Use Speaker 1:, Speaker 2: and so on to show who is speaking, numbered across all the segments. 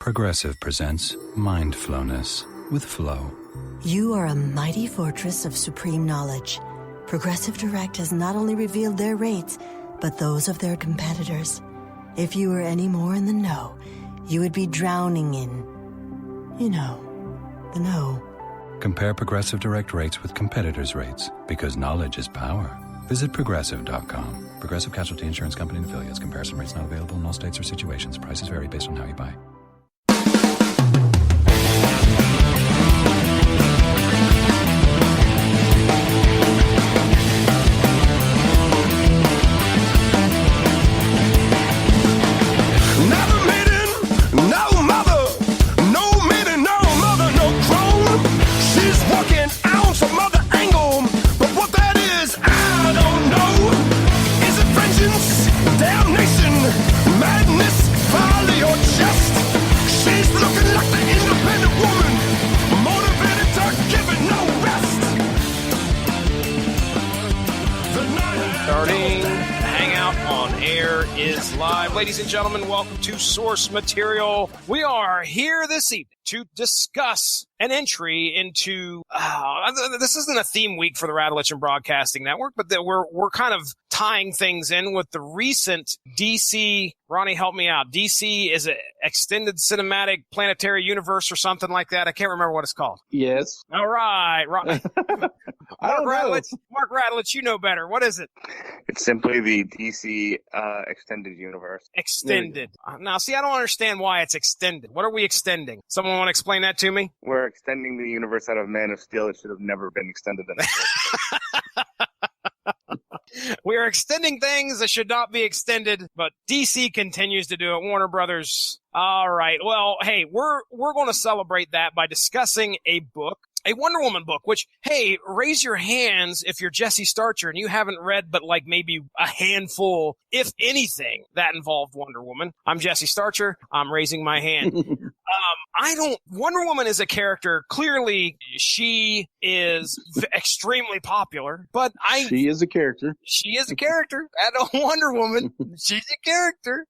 Speaker 1: Progressive presents Mindfulness with Flow.
Speaker 2: You are a mighty fortress of supreme knowledge. Progressive Direct has not only revealed their rates, but those of their competitors. If you were any more in the know, you would be drowning in, the know.
Speaker 1: Compare Progressive Direct rates with competitors' rates, because knowledge is power. Visit Progressive.com. Progressive Casualty Insurance Company and Affiliates. Comparison rates not available in all states or situations. Prices vary based on how you buy.
Speaker 3: Is live. Ladies and gentlemen, welcome to Source Material. We are here this evening to discuss an entry into this isn't a theme week for the Radulich and Broadcasting Network, but that we're kind of tying things in with the recent DC. Ronnie, help me out. DC is an extended cinematic planetary universe or something like that. I can't remember what it's called.
Speaker 4: Yes.
Speaker 3: All right. Mark Radulich, you know better. What is it?
Speaker 5: It's simply the DC extended universe.
Speaker 3: Extended. Now, see, I don't understand why it's extended. What are we extending? Someone want to explain that to me?
Speaker 5: We're extending the universe out of Man of Steel. It should have never been extended in the first place.
Speaker 3: We are extending things that should not be extended, but DC continues to do it. Warner Brothers. All right. Well, hey, we're going to celebrate that by discussing a book. A Wonder Woman book, which, hey, raise your hands if you're Jesse Starcher and you haven't read but like maybe a handful, if anything, that involved Wonder Woman. I'm Jesse Starcher. I'm raising my hand. Wonder Woman is a character. Clearly, she is extremely popular, but
Speaker 4: She is a character.
Speaker 3: She is a character. And a Wonder Woman, she's a character.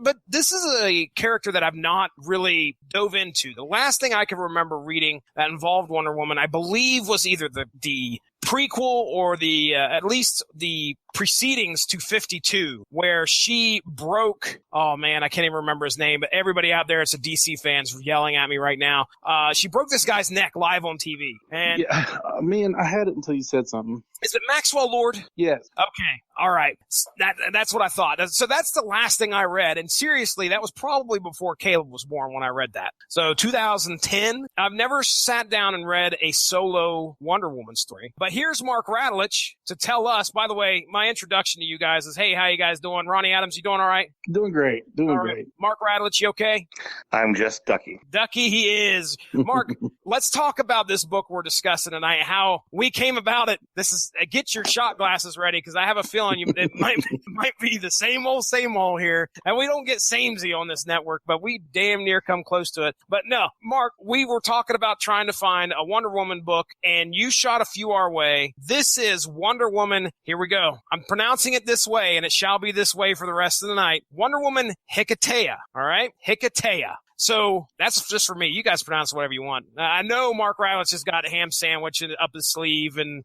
Speaker 3: But this is a character that I've not really dove into. The last thing I can remember reading that involved Wonder Woman, I believe, was either the prequel or at least the precedings to 52, where she broke, oh man, I can't even remember his name, but everybody out there, it's a DC fans yelling at me right now. She broke this guy's neck live on TV. And
Speaker 4: yeah, man, I had it until you said something.
Speaker 3: Is it Maxwell Lord?
Speaker 4: Yes.
Speaker 3: Okay. All right. That's what I thought. So that's the last thing I read. And seriously, that was probably before Caleb was born when I read that. So 2010, I've never sat down and read a solo Wonder Woman story. But here's Mark Radulich to tell us, by the way, my introduction to you guys is, hey, how you guys doing? Ronnie Adams, you doing all right?
Speaker 4: Doing great. Great.
Speaker 3: Mark Radulich, you okay?
Speaker 5: I'm just Ducky.
Speaker 3: Ducky he is. Mark, let's talk about this book we're discussing tonight, how we came about it. This is, get your shot glasses ready, because I have a feeling it might be the same old here. And we don't get samey on this network, but we damn near come close to it. But no, Mark, we were talking about trying to find a Wonder Woman book, and you shot a few our way. This is Wonder Woman. Here we go. I'm pronouncing it this way, and it shall be this way for the rest of the night. Wonder Woman Hiketeia. All right? Hiketeia. So that's just for me. You guys pronounce whatever you want. I know Mark Radulich has got a ham sandwich up his sleeve and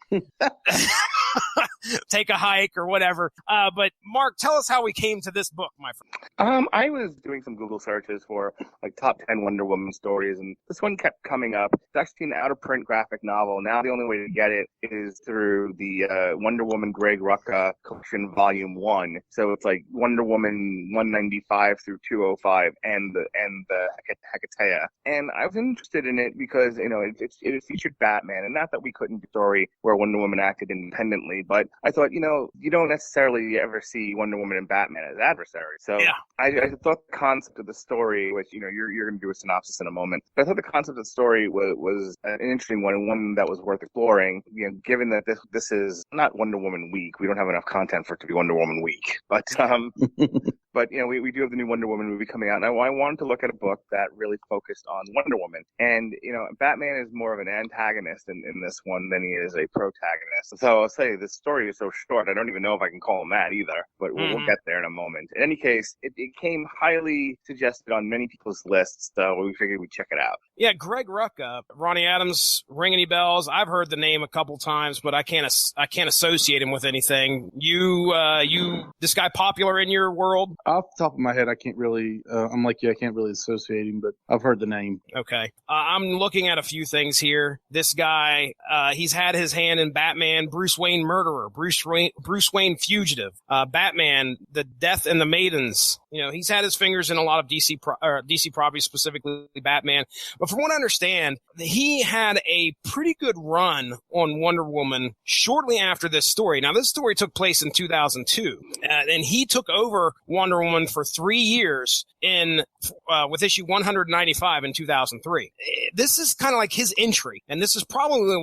Speaker 3: take a hike or whatever. But Mark, tell us how we came to this book, my friend.
Speaker 5: I was doing some Google searches for like top 10 Wonder Woman stories, and this one kept coming up. It's actually an out-of-print graphic novel. Now the only way to get it is through the Wonder Woman Greg Rucka collection, Volume 1. So it's like Wonder Woman 195 through 205 and the Hiketeia. And I was interested in it because, it featured Batman, and not that we couldn't do a story where Wonder Woman acted independently, but I thought, you don't necessarily ever see Wonder Woman and Batman as adversaries. So yeah. I thought the concept of the story, which, you're going to do a synopsis in a moment, but I thought the concept of the story was an interesting one, and one that was worth exploring, given that this is not Wonder Woman week. We don't have enough content for it to be Wonder Woman week. But But, we do have the new Wonder Woman movie coming out, and I wanted to look at a book that really focused on Wonder Woman. And, Batman is more of an antagonist in this one than he is a protagonist. So I'll say the story is so short, I don't even know if I can call him that either, but we'll get there in a moment. In any case, it came highly suggested on many people's lists, so we figured we'd check it out.
Speaker 3: Yeah, Greg Rucka, Ronnie Adams, ring any bells? I've heard the name a couple times, but I can't associate him with anything. This guy popular in your world?
Speaker 4: Off the top of my head, I can't really. I'm like you, I can't really associate him, but I've heard the name.
Speaker 3: Okay, I'm looking at a few things here. This guy, he's had his hand in Batman, Bruce Wayne Murderer, Bruce Wayne Fugitive, Batman, The Death and the Maidens. He's had his fingers in a lot of DC properties, specifically Batman. But from what I understand, he had a pretty good run on Wonder Woman shortly after this story. Now, this story took place in 2002, and he took over Wonder Woman for 3 years with issue 195 in 2003. This is kind of like his entry, and this is probably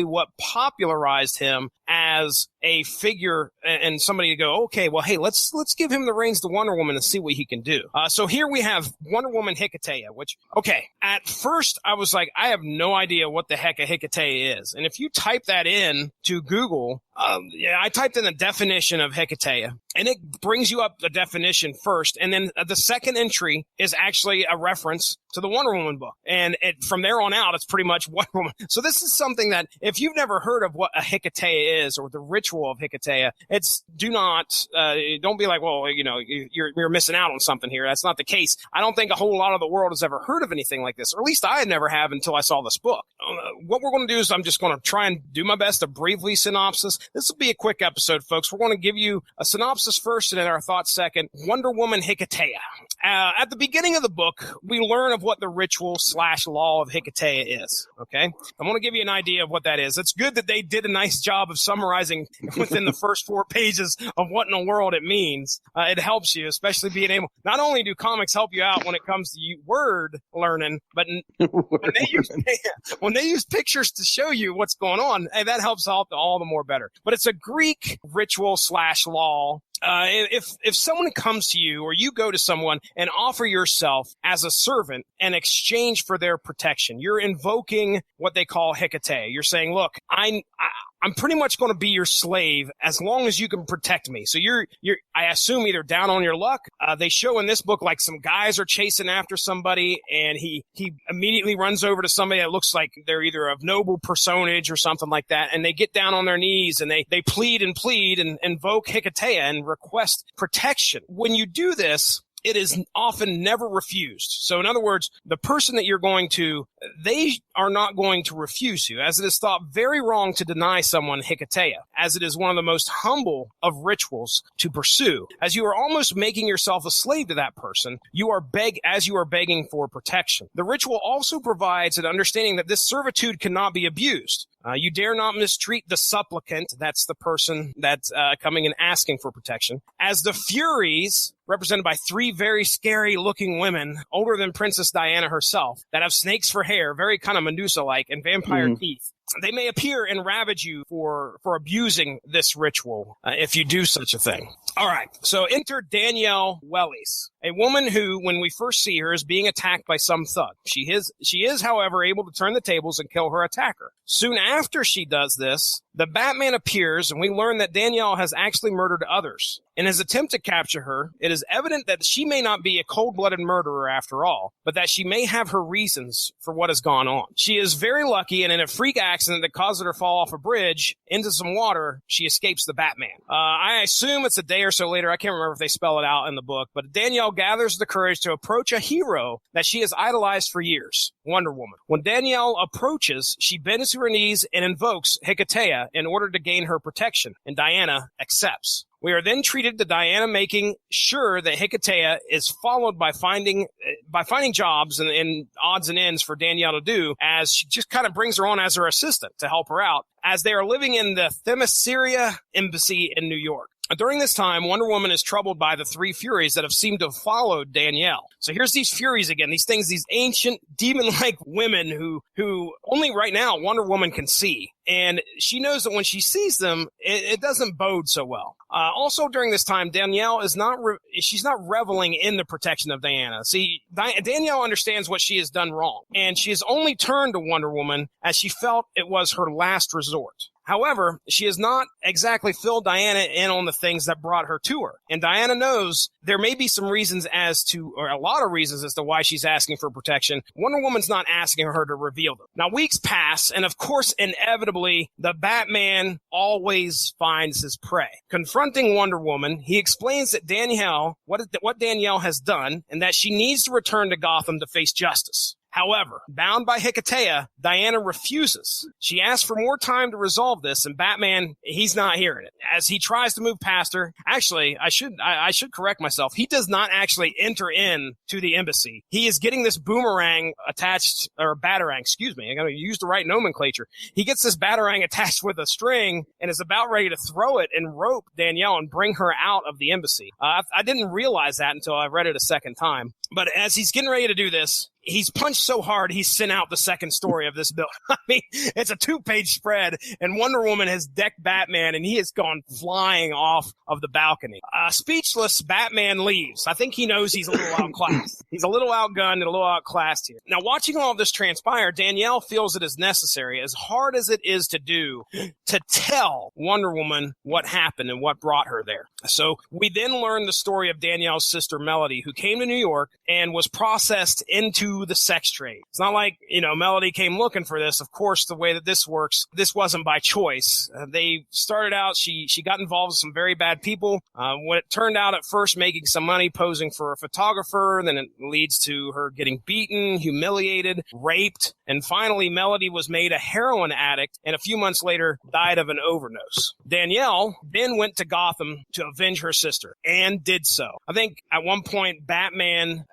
Speaker 3: what popularized him as a figure and somebody to go, okay, well, hey, let's give him the reins to Wonder Woman and see what he can do. So here we have Wonder Woman Hiketeia, which, okay, at first I was like, I have no idea what the heck a Hiketeia is. And if you type that in to Google, I typed in the definition of Hiketeia, and it brings you up the definition first. And then the second entry is actually a reference to the Wonder Woman book. And from there on out, it's pretty much Wonder Woman. So this is something that if you've never heard of what a Hiketeia is or the ritual of Hiketeia, don't be like, well, you're missing out on something here. That's not the case. I don't think a whole lot of the world has ever heard of anything like this, or at least I never have until I saw this book. What we're going to do is I'm just going to try and do my best to briefly synopsis. This will be a quick episode, folks. We're going to give you a synopsis first and then our thoughts second. Wonder Woman Hiketeia. At the beginning of the book, we learn of what the ritual/law of Hiketeia is. Okay? I'm going to give you an idea of what that is. It's good that they did a nice job of summarizing within the first 4 pages of what in the world it means. It helps you, especially being able, not only do comics help you out when it comes to word learning, but when they use pictures to show you what's going on, that helps out all the more better. But it's a Greek ritual/law. If someone comes to you or you go to someone and offer yourself as a servant in exchange for their protection, you're invoking what they call Hiketeia. You're saying, look, I'm pretty much going to be your slave as long as you can protect me. So I assume either down on your luck. They show in this book like some guys are chasing after somebody, and he immediately runs over to somebody that looks like they're either of noble personage or something like that, and they get down on their knees and they plead and invoke Hiketeia and request protection. When you do this, it is often never refused. So in other words, the person that you're going to, they are not going to refuse you, as it is thought very wrong to deny someone Hiketeia, as it is one of the most humble of rituals to pursue. As you are almost making yourself a slave to that person, you are begging for protection. The ritual also provides an understanding that this servitude cannot be abused. You dare not mistreat the supplicant, that's the person that's coming and asking for protection, as the Furies, represented by 3 very scary-looking women, older than Princess Diana herself, that have snakes for hair, very kind of Medusa-like, and vampire teeth. They may appear and ravage you for abusing this ritual if you do such a thing. All right, so enter Danielle Wellies, a woman who, when we first see her, is being attacked by some thug. She is, however, able to turn the tables and kill her attacker. Soon after she does this, the Batman appears, and we learn that Danielle has actually murdered others. In his attempt to capture her, it is evident that she may not be a cold-blooded murderer after all, but that she may have her reasons for what has gone on. She is very lucky, and in a freak accident that caused her to fall off a bridge into some water, she escapes the Batman. I assume it's a day or so later. I can't remember if they spell it out in the book, but Danielle gathers the courage to approach a hero that she has idolized for years, Wonder Woman. When Danielle approaches, she bends to her knees and invokes Hiketeia in order to gain her protection, and Diana accepts. We are then treated to Diana making sure that Hiketeia is followed by finding jobs and odds and ends for Danielle to do, as she just kind of brings her on as her assistant to help her out, as they are living in the Themyscira embassy in New York. During this time, Wonder Woman is troubled by the three Furies that have seemed to have followed Danielle. So here's these Furies again, these things, these ancient demon-like women who only right now Wonder Woman can see. And she knows that when she sees them, it doesn't bode so well. Also during this time, Danielle is she's not reveling in the protection of Diana. See, Danielle understands what she has done wrong, and she has only turned to Wonder Woman as she felt it was her last resort. However, she has not exactly filled Diana in on the things that brought her to her. And Diana knows there may be some reasons or a lot of reasons as to why she's asking for protection. Wonder Woman's not asking her to reveal them. Now, weeks pass, and of course, inevitably, the Batman always finds his prey. Confronting Wonder Woman, he explains that what Danielle has done, and that she needs to return to Gotham to face justice. However, bound by Hiketeia, Diana refuses. She asks for more time to resolve this, and Batman, he's not hearing it. As he tries to move past her, actually, I should correct myself. He does not actually enter in to the embassy. He is getting this batarang, excuse me. I gotta use the right nomenclature. He gets this batarang attached with a string and is about ready to throw it and rope Danielle and bring her out of the embassy. I didn't realize that until I read it a second time. But as he's getting ready to do this, he's punched so hard he's sent out the second story of this building. I mean, it's a 2-page spread, and Wonder Woman has decked Batman, and he has gone flying off of the balcony. Speechless, Batman leaves. I think he knows he's a little outclassed. He's a little outgunned and a little outclassed here. Now, watching all of this transpire, Danielle feels it is necessary, as hard as it is to do, to tell Wonder Woman what happened and what brought her there. So we then learn the story of Danielle's sister, Melody, who came to New York and was processed into the sex trade. It's not like, Melody came looking for this. Of course, the way that this works, this wasn't by choice. They started out, she got involved with some very bad people. When it turned out at first making some money posing for a photographer, then it leads to her getting beaten, humiliated, raped, and finally Melody was made a heroin addict and a few months later died of an overdose. Danielle then went to Gotham to avenge her sister and did so. I think at one point Batman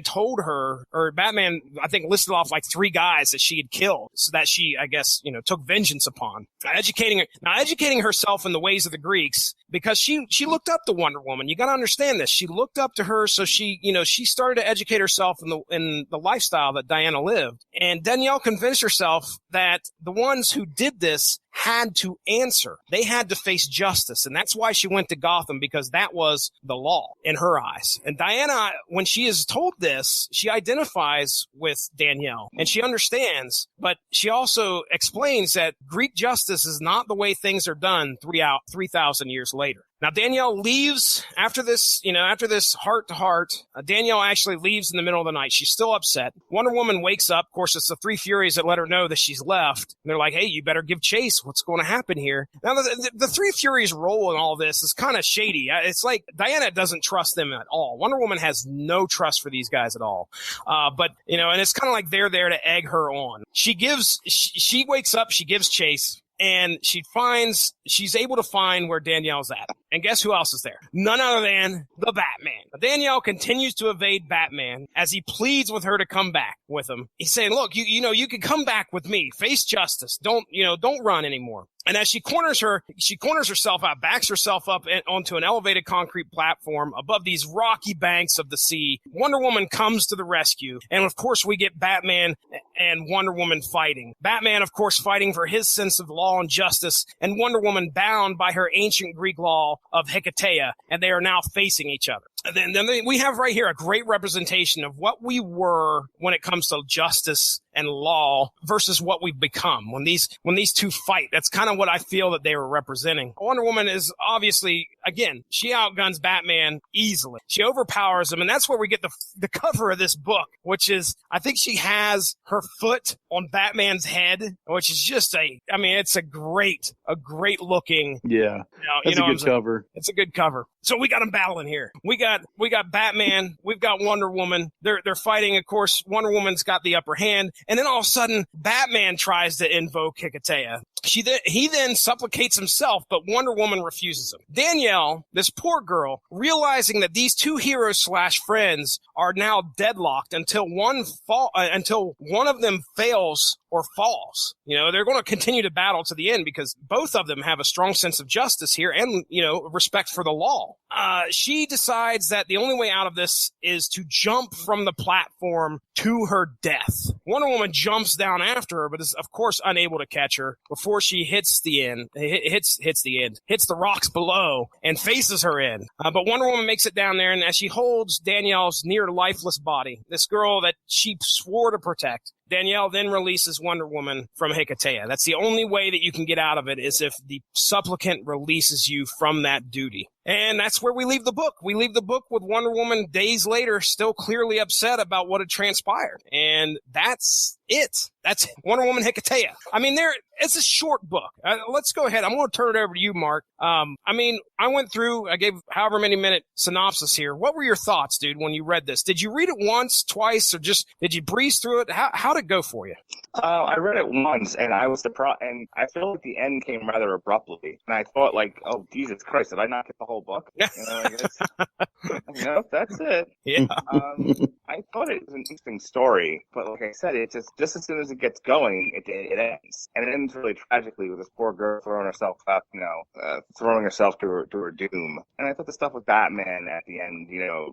Speaker 3: told her, or Batman, I think, listed off like 3 guys that she had killed, so that she, I guess, took vengeance upon. Educating herself in the ways of the Greeks, because she looked up to Wonder Woman. You got to understand this. She looked up to her, so she started to educate herself in the lifestyle that Diana lived. And Danielle convinced herself that the ones who did this had to answer. They had to face justice. And that's why she went to Gotham, because that was the law in her eyes. And Diana, when she is told this, she identifies with Danielle and she understands, but she also explains that Greek justice is not the way things are done 3,000 years later. Now, Danielle leaves after this heart-to-heart. Danielle actually leaves in the middle of the night. She's still upset. Wonder Woman wakes up. Of course, it's the 3 Furies that let her know that she's left. And they're like, hey, you better give chase. What's going to happen here? Now, the 3 Furies' role in all this is kind of shady. It's like Diana doesn't trust them at all. Wonder Woman has no trust for these guys at all. And it's kind of like they're there to egg her on. She wakes up, she gives chase. And she's able to find where Danielle's at. And guess who else is there? None other than the Batman. Danielle continues to evade Batman as he pleads with her to come back with him. He's saying, look, you can come back with me. Face justice. Don't run anymore. And as she corners herself out, backs herself up onto an elevated concrete platform above these rocky banks of the sea. Wonder Woman comes to the rescue. And of course, we get Batman and Wonder Woman fighting. Batman, of course, fighting for his sense of law and justice, and Wonder Woman bound by her ancient Greek law of Hiketeia, and they are now facing each other. And then we have right here a great representation of what we were when it comes to justice and law versus what we've become when these two fight. That's kind of what I feel that they were representing. Wonder Woman is obviously, again, she outguns Batman easily. She overpowers him, and that's where we get the cover of this book, which is, I think she has her foot on Batman's head, which is just it's a great looking.
Speaker 4: Yeah. That's a good cover.
Speaker 3: It's a good cover. So we got them battling here. We got Batman. We've got Wonder Woman. They're fighting. Of course, Wonder Woman's got the upper hand. And then all of a sudden, Batman tries to invoke Hiketeia. He then supplicates himself, but Wonder Woman refuses him. Danielle, this poor girl, realizing that these two heroes / friends are now deadlocked until one of them fails or falls. They're going to continue to battle to the end because both of them have a strong sense of justice here and, respect for the law. She decides that the only way out of this is to jump from the platform to her death. Wonder Woman jumps down after her, but is of course unable to catch her before she hits the rocks below and faces her in. But Wonder Woman makes it down there, and as she holds Danielle's near lifeless body, this girl that she swore to protect, Danielle then releases Wonder Woman from Hiketeia. That's the only way that you can get out of it, is if the supplicant releases you from that duty. And that's where we leave the book. We leave the book with Wonder Woman days later still clearly upset about what had transpired. And that's it. That's Wonder Woman Hiketeia. I mean, it's a short book. Let's go ahead. I'm going to turn it over to you, Mark. I went through, I gave however many minute synopsis here. What were your thoughts, dude, when you read this? Did you read it once, twice, or just did you breeze through it? How did it go for you?
Speaker 5: I read it once, and I was surprised, and I feel like the end came rather abruptly. And I thought, oh, Jesus Christ, did I not get the whole book? That's it.
Speaker 3: Yeah.
Speaker 5: I thought it was an interesting story, but like I said, it just as soon as it gets going, it ends. And it ends really tragically with this poor girl throwing herself up, throwing herself to her doom. And I thought the stuff with Batman at the end,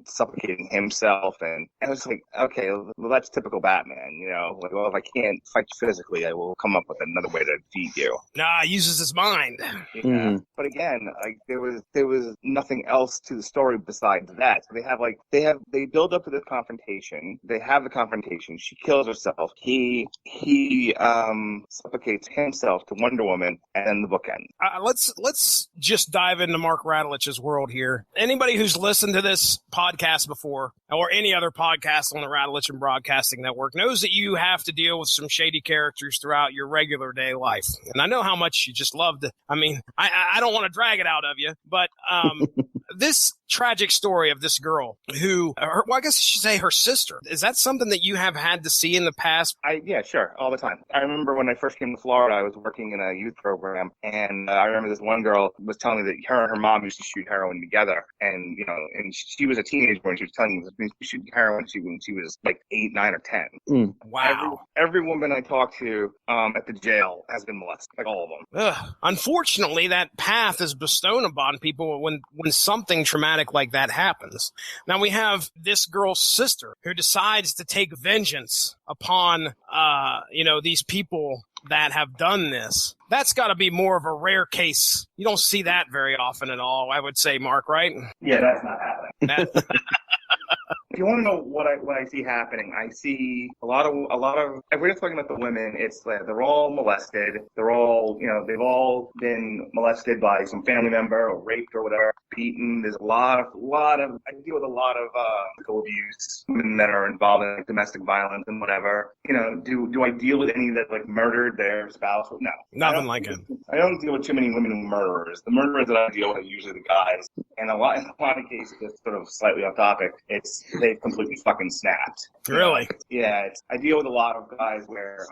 Speaker 5: supplicating himself, and it was like, okay, well, that's typical Batman, well, if I can't fight you physically, I will come up with another way to defeat you.
Speaker 3: Nah, he uses his mind.
Speaker 5: Yeah. Mm-hmm. But again, there was nothing else to the story besides that. So they build up to this confrontation. They have the confrontation. She kills herself. He supplicates himself to Wonder Woman, and then the book ends.
Speaker 3: Let's just dive into Mark Radlich's world here. Anybody who's listened to this podcast before, or any other podcast on the Radlich and Broadcasting Network, knows that you have to deal with some shady characters throughout your regular day life. And I know how much you just love to, I don't want to drag it out of you, but this tragic story of this girl who, I guess I should say her sister, is that something that you have had to see in the past?
Speaker 5: Yeah, sure, all the time. I remember when I first came to Florida, I was working in a youth program, and I remember this one girl was telling me that her and her mom used to shoot heroin together, and and she was a teenager when she was telling me she shooting heroin when she was like 8, 9, or 10.
Speaker 3: Wow.
Speaker 5: Every woman I talked to at the jail has been molested, like all of them.
Speaker 3: Unfortunately, that path is bestowed upon people when something traumatic like that happens. Now we have this girl's sister who decides to take vengeance upon, these people that have done this. That's got to be more of a rare case. You don't see that very often at all, I would say, Mark, right?
Speaker 5: Yeah, that's not happening. If you want to know what I see happening, I see a lot of. If we're just talking about the women, it's like they're all molested. They're all, they've all been molested by some family member or raped or whatever, beaten. There's a lot of. I deal with a lot of physical abuse, women that are involved in domestic violence and whatever. Do I deal with any that murdered their spouse? No,
Speaker 3: nothing like it.
Speaker 5: I don't deal with too many women murderers. The murderers that I deal with are usually the guys. And in a lot of cases, just sort of slightly off topic, they've completely fucking snapped.
Speaker 3: Really?
Speaker 5: Yeah. I deal with a lot of guys where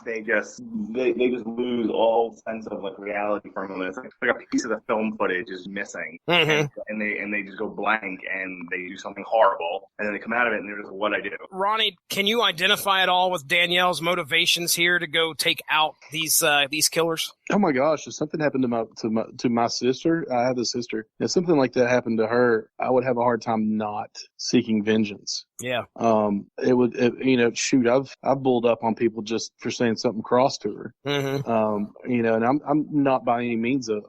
Speaker 5: they just lose all sense of reality for a moment. It's like a piece of the film footage is missing, and they just go blank and they do something horrible, and then they come out of it and they're just, what I do.
Speaker 3: Ronnie, can you identify at all with Danielle's motivations here to go take out these killers?
Speaker 4: Oh my gosh! If something happened to my sister, I have a sister. If something like that happened to her, I would have a hard time not seeking vengeance.
Speaker 3: Yeah.
Speaker 4: Shoot, I've bulled up on people just for saying something cross to her. And I'm not by any means a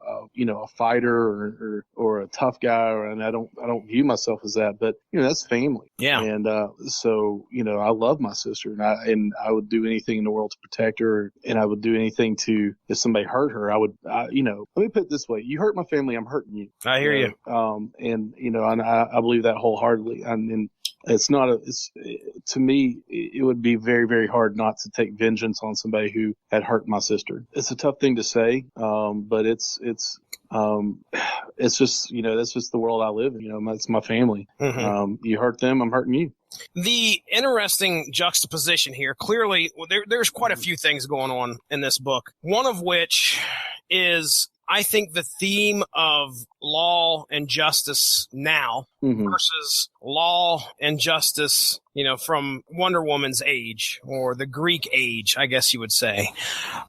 Speaker 4: fighter or a tough guy, and I don't view myself as that, but that's family.
Speaker 3: Yeah.
Speaker 4: And so I love my sister, and I would do anything in the world to protect her, and I would do anything to, if somebody hurt her, let me put it this way: you hurt my family, I'm hurting you.
Speaker 3: I hear you.
Speaker 4: And I believe that wholeheartedly. And it's not to me, it would be very, very hard not to take vengeance on somebody who had hurt my sister. It's a tough thing to say, but it's just, that's just the world I live in. It's my family. You hurt them, I'm hurting you.
Speaker 3: The interesting juxtaposition here, clearly, there's quite a few things going on in this book. One of which is, I think, the theme of law and justice now versus law and justice, from Wonder Woman's age or the Greek age, I guess you would say.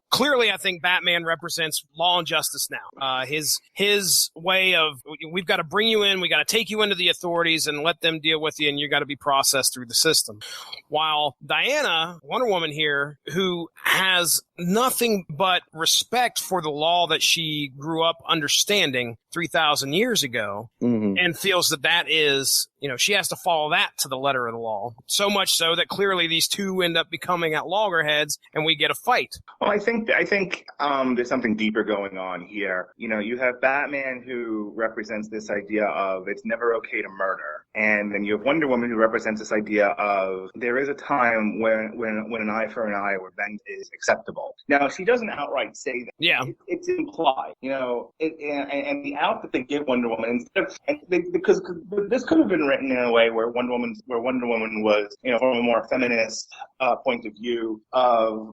Speaker 3: Clearly, I think Batman represents law and justice now. His way of, we've got to bring you in, we got to take you into the authorities and let them deal with you, and you got to be processed through the system. While Diana, Wonder Woman here, who has nothing but respect for the law that she grew up understanding 3,000 years ago, and feels that is, she has to follow that to the letter of the law. So much so that clearly these two end up becoming at loggerheads, and we get a fight.
Speaker 5: Well, I think there's something deeper going on here. You have Batman, who represents this idea of it's never okay to murder, and then you have Wonder Woman, who represents this idea of there is a time when an eye for an eye or revenge is acceptable. Now, she doesn't outright say that.
Speaker 3: Yeah,
Speaker 5: it's implied. And the out that they give Wonder Woman, because this could have been written in a way where Wonder Woman was, from a more feminist point of view of,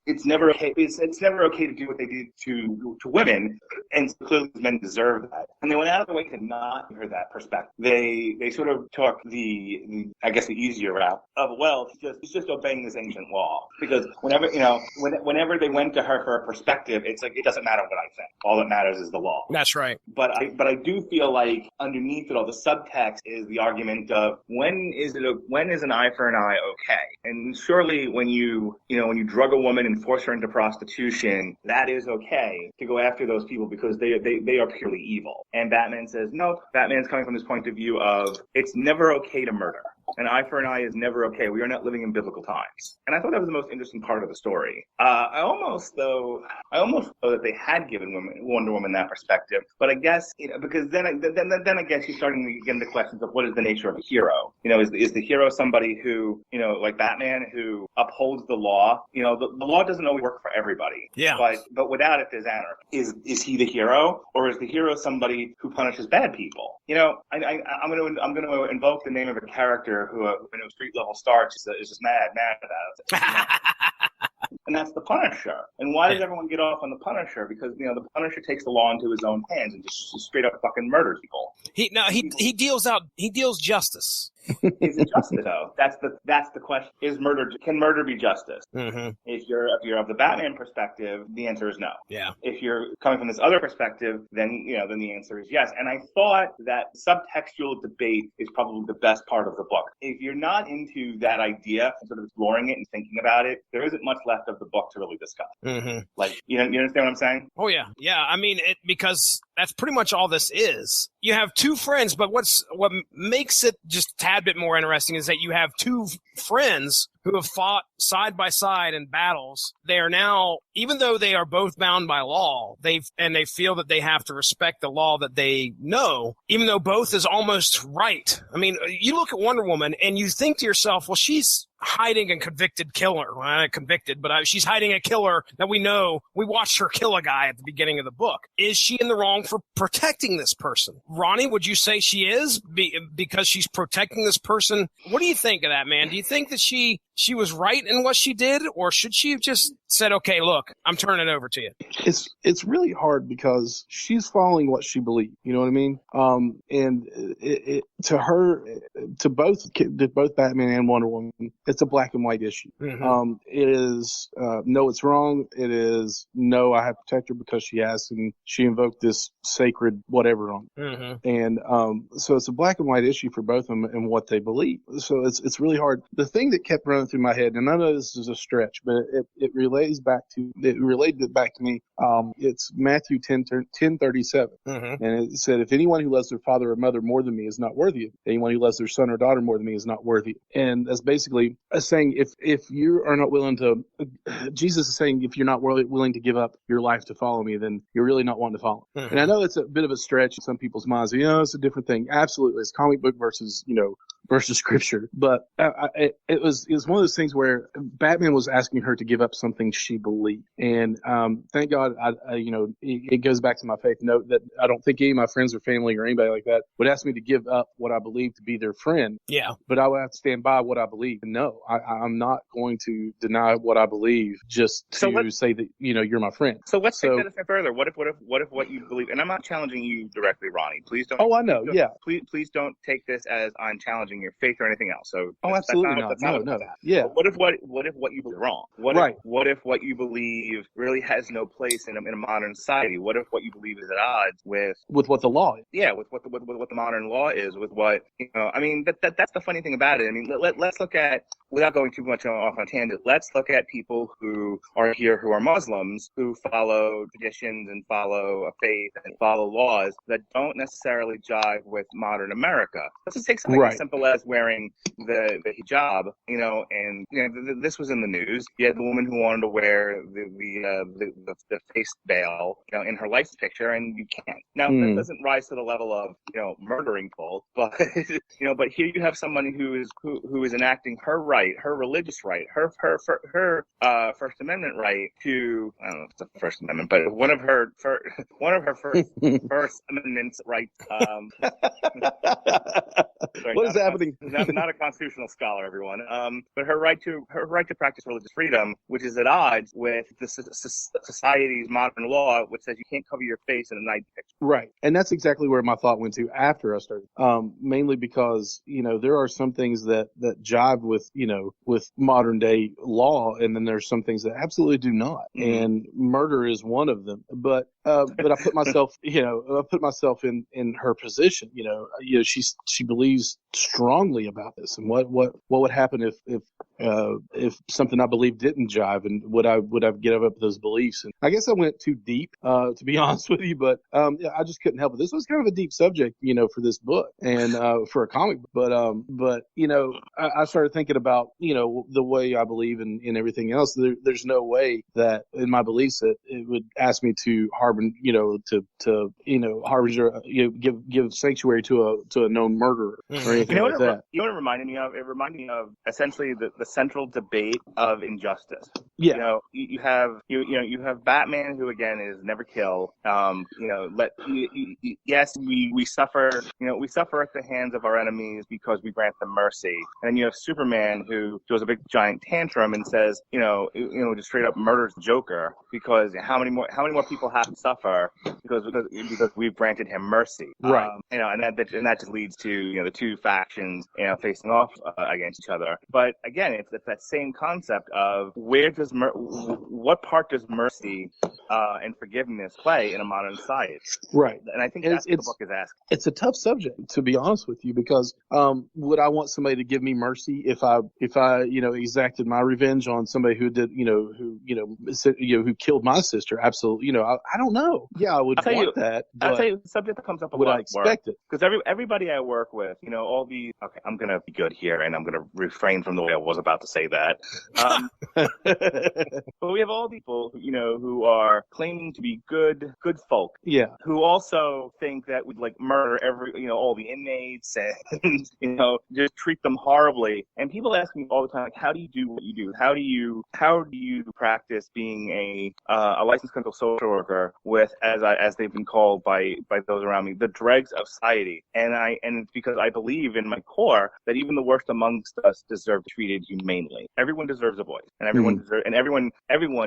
Speaker 5: it's never okay. It's never okay to do what they did to women, and so clearly men deserve that. And they went out of the way to not give her that perspective. They sort of took the I guess the easier route of, well, it's just obeying this ancient law, because whenever they went to her for a perspective, it's like, it doesn't matter what I think. All that matters is the law.
Speaker 3: That's right.
Speaker 5: But I do feel like underneath it all, the subtext is the argument of when is an eye for an eye okay? And surely when you drug a woman and force her into prostitution, that is okay to go after those people because they are purely evil. And Batman says no. Batman's coming from this point of view of it's never okay to murder. An eye for an eye is never okay. We are not living in biblical times. And I thought that was the most interesting part of the story. I almost thought that they had given Wonder Woman that perspective. But I guess, because then I guess you're starting to get into questions of what is the nature of a hero. Is the hero somebody who, like Batman, who upholds the law? The law doesn't always work for everybody. Yeah. But without it, there's anarchy. Is he the hero, or is the hero somebody who punishes bad people? I'm going to invoke the name of a character who street level starts is just mad about it. And that's the Punisher. And why does everyone get off on the Punisher? Because the Punisher takes the law into his own hands and just straight up fucking murders people.
Speaker 3: He deals justice.
Speaker 5: Is it justice though? That's the question. Can murder be justice? If you're of the Batman perspective, the answer is no. Yeah. If you're coming from this other perspective, then the answer is yes. And I thought that subtextual debate is probably the best part of the book. If you're not into that idea and sort of exploring it and thinking about it, there isn't much left of the book to really discuss. Like, you understand what I'm saying?
Speaker 3: Oh yeah. I mean, because that's pretty much all this is. You have two friends, but what makes it just a tad bit more interesting is that you have two friends who have fought side by side in battles. They are now, even though they are both bound by law, they feel that they have to respect the law that they know, even though both is almost right. I mean, you look at Wonder Woman and you think to yourself, well, she's hiding a convicted killer. Well, not convicted, but she's hiding a killer that we know. We watched her kill a guy at the beginning of the book. Is she in the wrong for protecting this person? Ronnie, would you say she is because she's protecting this person? What do you think of that, man? Do you think that she was right in what she did, or should she have just said, okay, look, I'm turning it over to you?
Speaker 4: It's really hard because she's following what she believes. You know what I mean? And to both Batman and Wonder Woman, it's a black and white issue. It is no, it's wrong. It is no, I have to protect her because she asked and she invoked this sacred whatever on me. And so it's a black and white issue for both of them and what they believe. So it's really hard. The thing that kept running running through my head, and I know this is a stretch, but it related it back to me. It's Matthew 10:37, and it said, "If anyone who loves their father or mother more than me is not worthy of me. Anyone who loves their son or daughter more than me is not worthy." And that's basically saying if you are not willing to, Jesus is saying, if you're not willing to give up your life to follow me, then you're really not wanting to follow. And I know it's a bit of a stretch in some people's minds. It's a different thing. Absolutely, it's comic book versus scripture. But it was one of those things where Batman was asking her to give up something she believed, and thank God, it goes back to my faith note that I don't think any of my friends or family or anybody like that would ask me to give up what I believe to be their friend. Yeah. But I would have to stand by what I believe. And no, I'm not going to deny what I believe just to say that you're my friend.
Speaker 5: So let's take that a step further. What if what you believe? And I'm not challenging you directly, Ronnie. Please don't.
Speaker 4: Oh, I know. Yeah.
Speaker 5: Please don't take this as I'm challenging your faith or anything else. So
Speaker 4: absolutely not. No. Yeah.
Speaker 5: But what if what you believe is wrong? What if what you believe really has no place in a modern society? What if what you believe is at odds with
Speaker 4: what the law is?
Speaker 5: Yeah, with what the modern law is, with what I mean, that's the funny thing about it. I mean, let's look at, without going too much off on a tangent, let's look at people who are here who are Muslims, who follow traditions and follow a faith and follow laws that don't necessarily jive with modern America. Let's just take something as simple as wearing the hijab, and this was in the news. You had the woman who wanted to wear the face veil, in her license picture, and you can't. Now, that doesn't rise to the level of, murdering folk, but, but here you have someone who is enacting her right, her religious right, her First Amendment right to, I don't know if it's the First Amendment, but one of her First Amendment rights.
Speaker 4: What is happening?
Speaker 5: Not a constitutional scholar, everyone. But her right to practice religious freedom, which is at odds with the society's modern law, which says you can't cover your face in a night picture.
Speaker 4: Right, and that's exactly where my thought went to after I started. Mainly because there are some things that jive with with modern day law, and then there's some things that absolutely do not. And murder is one of them. But I put myself in her position. She believes strongly about this, and what would happen if something I believe didn't jive, and would I give up those beliefs? And I guess I went too deep, to be honest with you, but I just couldn't help it. This was kind of a deep subject, for this book and for a comic book. But I started thinking about the way I believe in everything else. There's no way that in my beliefs that it would ask me to harbinger, give sanctuary to a known murderer or anything like that.
Speaker 5: You know what it reminded me of? It reminded me of essentially the central debate of injustice.
Speaker 4: Yeah.
Speaker 5: You have Batman, who again is never kill. Yes, we suffer. We suffer at the hands of our enemies because we grant them mercy. And then you have Superman, who throws a big giant tantrum and says, just straight up murders the Joker because how many more people have to suffer because we've granted him mercy.
Speaker 4: Right.
Speaker 5: And that just leads to the two factions facing off against each other. But again, it's that same concept of what part does mercy and forgiveness play in a modern society?
Speaker 4: Right.
Speaker 5: And I think that's what the book is asking.
Speaker 4: It's a tough subject, to be honest with you, because would I want somebody to give me mercy if I exacted my revenge on somebody who did who killed my sister? Absolutely. I don't know. Yeah, I would want that.
Speaker 5: I'll tell you, the subject that comes up a
Speaker 4: would
Speaker 5: lot.
Speaker 4: I expect it?
Speaker 5: Because everybody I work with, all these. Okay, I'm gonna be good here, and I'm gonna refrain from the way I was about to say that. But we have all people, who are claiming to be good folk.
Speaker 4: Yeah.
Speaker 5: Who also think that we'd murder all the inmates and just treat them horribly. And people ask me all the time, how do you do what you do? How do you practice being a licensed clinical social worker with, as they've been called by those around me, the dregs of society? And it's because I believe in my core that even the worst amongst us deserve to be treated humanely. Everyone deserves a voice, and everyone,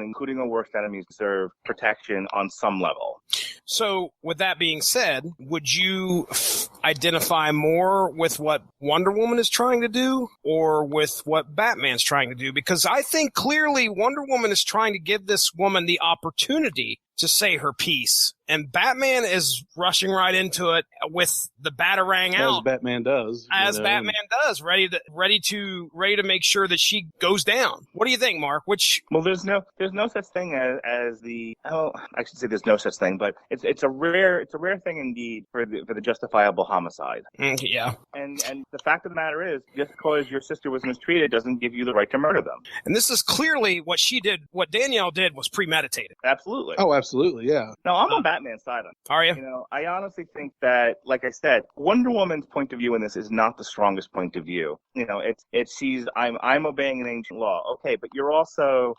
Speaker 5: including our worst enemies, deserve protection on some level.
Speaker 3: So, with that being said, would you identify more with what Wonder Woman is trying to do or with what Batman's trying to do? Because I think clearly Wonder Woman is trying to give this woman the opportunity to say her piece. And Batman is rushing right into it with the Batarang out.
Speaker 4: As Batman does.
Speaker 3: Batman does, ready to make sure that she goes down. What do you think, Mark?
Speaker 5: Well, there's no such thing as the, I should say there's no such thing, but it's a rare thing indeed for the justifiable homicide.
Speaker 3: Yeah.
Speaker 5: And the fact of the matter is, just because your sister was mistreated doesn't give you the right to murder them.
Speaker 3: And this is clearly what she did. What Danielle did was premeditated.
Speaker 5: Absolutely.
Speaker 4: Oh, absolutely, yeah.
Speaker 5: No, I'm on Batman's side on it.
Speaker 3: Are you?
Speaker 5: You know, I honestly think that, like I said, Wonder Woman's point of view in this is not the strongest point of view. You know, I'm obeying an ancient law. Okay, but you're also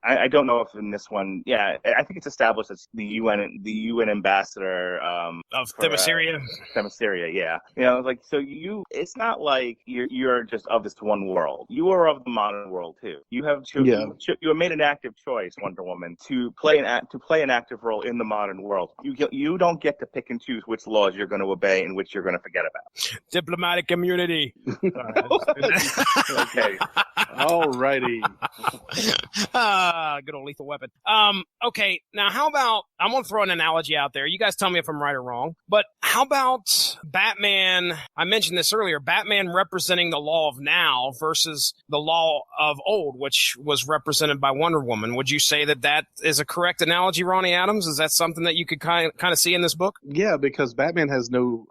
Speaker 5: I don't know if in this one, yeah, I think it's established as the UN ambassador
Speaker 3: of Themyscira.
Speaker 5: Themyscira, yeah. You know, like, so it's not like you're just of this one world. You are of the modern world too. You have made an active choice, Wonder Woman, to play an active role in the modern world. You don't get to pick and choose which laws you're going to obey and which you're going to forget about.
Speaker 3: Diplomatic immunity.
Speaker 5: Okay.
Speaker 4: Alrighty.
Speaker 3: Good old Lethal Weapon. Okay, now how about, I'm going to throw an analogy out there. You guys tell me if I'm right or wrong, but how about Batman, I mentioned this earlier, Batman representing the law of now versus the law of old, which was represented by Wonder Woman. Would you say that is a correct analogy, Ronnie Adams? Is that something that you could kind of see in this book?
Speaker 4: Yeah, because Batman has no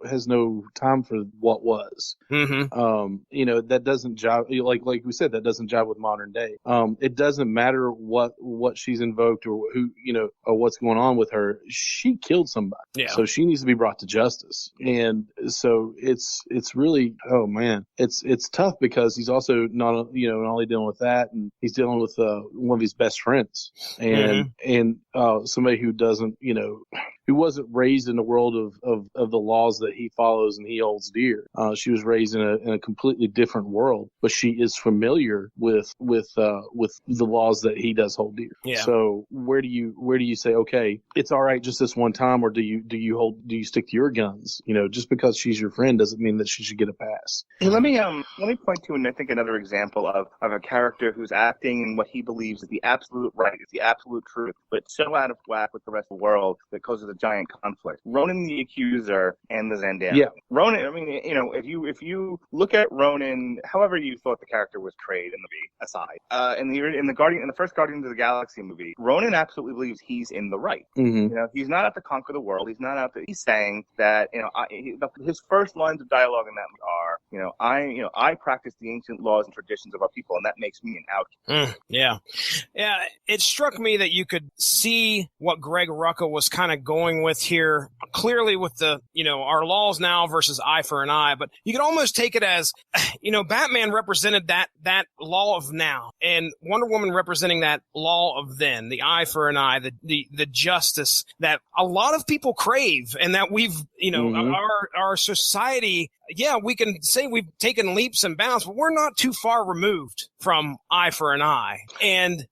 Speaker 4: time for what was.
Speaker 3: Mm-hmm.
Speaker 4: You know, that doesn't jive, like we said, that doesn't jive with modern day. It doesn't matter what she's invoked or who, you know, or what's going on with her. She killed somebody.
Speaker 3: Yeah.
Speaker 4: So she needs to be brought to justice. And so it's really, oh man, it's tough because he's also not only dealing with that, and he's dealing with one of his best friends and somebody who doesn't, you know, who wasn't raised in the world of the laws that he follows and he holds dear. She was raised in a completely different world, but she is familiar with the laws that he does hold dear.
Speaker 3: Yeah.
Speaker 4: So where do you say, okay, it's all right just this one time, or do you stick to your guns? You know, just because she's your friend doesn't mean that she should get a pass.
Speaker 5: Hey, let me point to, and I think another example of a character who's acting in what he believes is the absolute right, is the absolute truth, but so out of whack with the rest of the world that causes a giant conflict. Ronan the Accuser and the Zandam.
Speaker 4: Yeah.
Speaker 5: Ronan, I mean, you know, if you look at Ronan, however you thought the character was portrayed in the movie, aside, in the first Guardians of the Galaxy movie, Ronan absolutely believes he's in the right.
Speaker 4: Mm-hmm.
Speaker 5: You know, he's not out to conquer the world. He's not out to. He's saying that, you know, his first lines of dialogue in that are, I practice the ancient laws and traditions of our people, and that makes me an outcast.
Speaker 3: Yeah. It struck me that you could see what Greg Rucka was kind of going with here, clearly with the, you know, our laws now versus eye for an eye, but you could almost take it as, you know, Batman represented that law of now, and Wonder Woman representing that law of then, the eye for an eye, the justice that a lot of people crave, and that we've, you know, our society, yeah, we can say we've taken leaps and bounds, but we're not too far removed from eye for an eye. And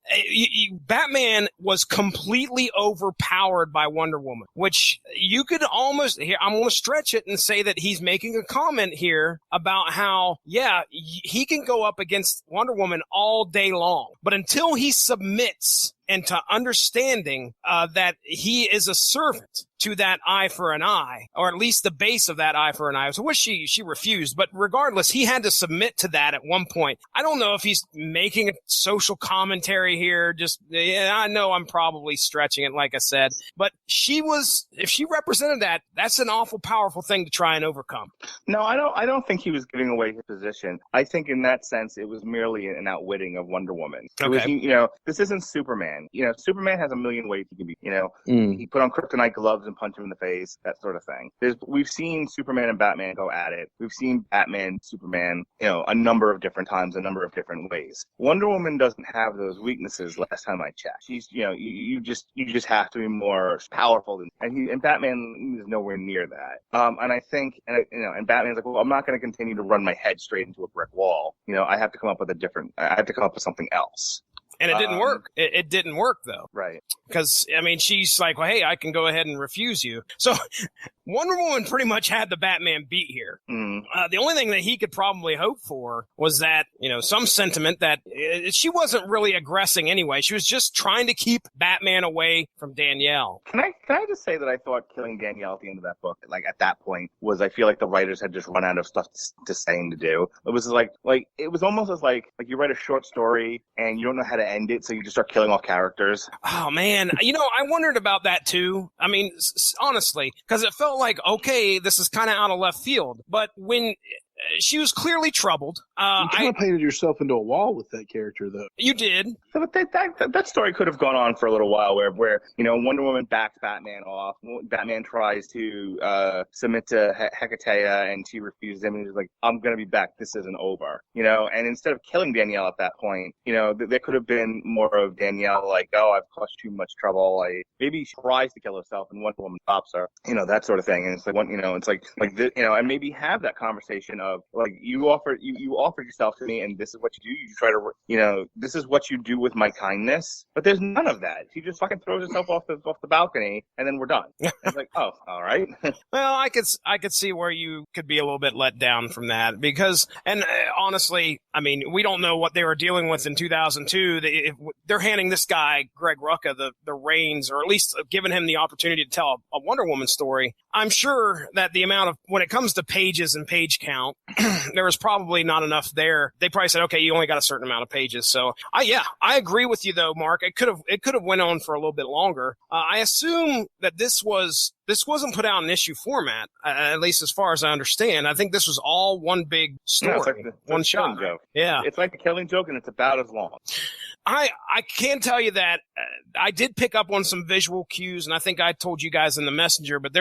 Speaker 3: Batman was completely overpowered by Wonder Woman, which you could almost, here, I'm going to stretch it and say that he's making a comment here about how, yeah, he can go up against Wonder Woman all day long, but until he submits and to understanding that he is a servant to that eye for an eye, or at least the base of that eye for an eye. So which she refused, but regardless, he had to submit to that at one point. I don't know if he's making a social commentary here. Just, yeah, I know I'm probably stretching it, like I said, but if she represented that, that's an awful powerful thing to try and overcome.
Speaker 5: No, I don't think he was giving away his position. I think in that sense, it was merely an outwitting of Wonder Woman.
Speaker 3: Okay.
Speaker 5: You know, this isn't Superman. You know, Superman has a million ways he can be, you know, he put on kryptonite gloves and punch him in the face, that sort of thing. We've seen Superman and Batman go at it. We've seen Batman, Superman, you know, a number of different times, a number of different ways. Wonder Woman doesn't have those weaknesses last time I checked. She's, you know, you just have to be more powerful and Batman is nowhere near that. And I think, and Batman's like, well, I'm not going to continue to run my head straight into a brick wall. You know, I have to come up with something else.
Speaker 3: And it didn't work. It didn't work, though.
Speaker 5: Right.
Speaker 3: Because, I mean, she's like, well, hey, I can go ahead and refuse you. So Wonder Woman pretty much had the Batman beat here. The only thing that he could probably hope for was that, some sentiment that she wasn't really aggressing anyway. She was just trying to keep Batman away from Danielle.
Speaker 5: Can I just say that I thought killing Danielle at the end of that book, like at that point, was I feel like the writers had just run out of stuff to say and to do. It was like it was almost as like you write a short story and you don't know how to end it, so you just start killing off characters.
Speaker 3: Oh man, I wondered about that too. I mean, honestly, because it felt like, okay, this is kind of out of left field, but when she was clearly troubled.
Speaker 4: You kind of painted yourself into a wall with that character, though.
Speaker 3: You did.
Speaker 5: So that story could have gone on for a little while, where Wonder Woman backs Batman off. Batman tries to submit to Hiketeia, and she refuses him, and he's like, "I'm gonna be back. This isn't over." And instead of killing Danielle at that point, there could have been more of Danielle like, "Oh, I've caused too much trouble." Maybe she tries to kill herself, and Wonder Woman stops her. That sort of thing. And it's like, it's like this, and maybe have that conversation of like, you offered yourself to me, and this is what you do. You try to, this is what you do with my kindness. But there's none of that. She just fucking throws herself off the balcony, and then we're done. It's like, oh, all right.
Speaker 3: Well, I could see where you could be a little bit let down from that because, and honestly, I mean, we don't know what they were dealing with in 2002. They're handing this guy, Greg Rucka, the reins, or at least giving him the opportunity to tell a Wonder Woman story. I'm sure that the amount of, when it comes to pages and page count, there was probably not enough there. They probably said, okay, you only got a certain amount of pages. So I agree with you though, Mark. It could have went on for a little bit longer. I assume that this wasn't put out in issue format, at least as far as I understand. I think this was all one big story, one shot.
Speaker 5: Joke.
Speaker 3: Yeah,
Speaker 5: it's like the Killing Joke, and it's about as long.
Speaker 3: I can tell you that I did pick up on some visual cues, and I think I told you guys in the messenger, but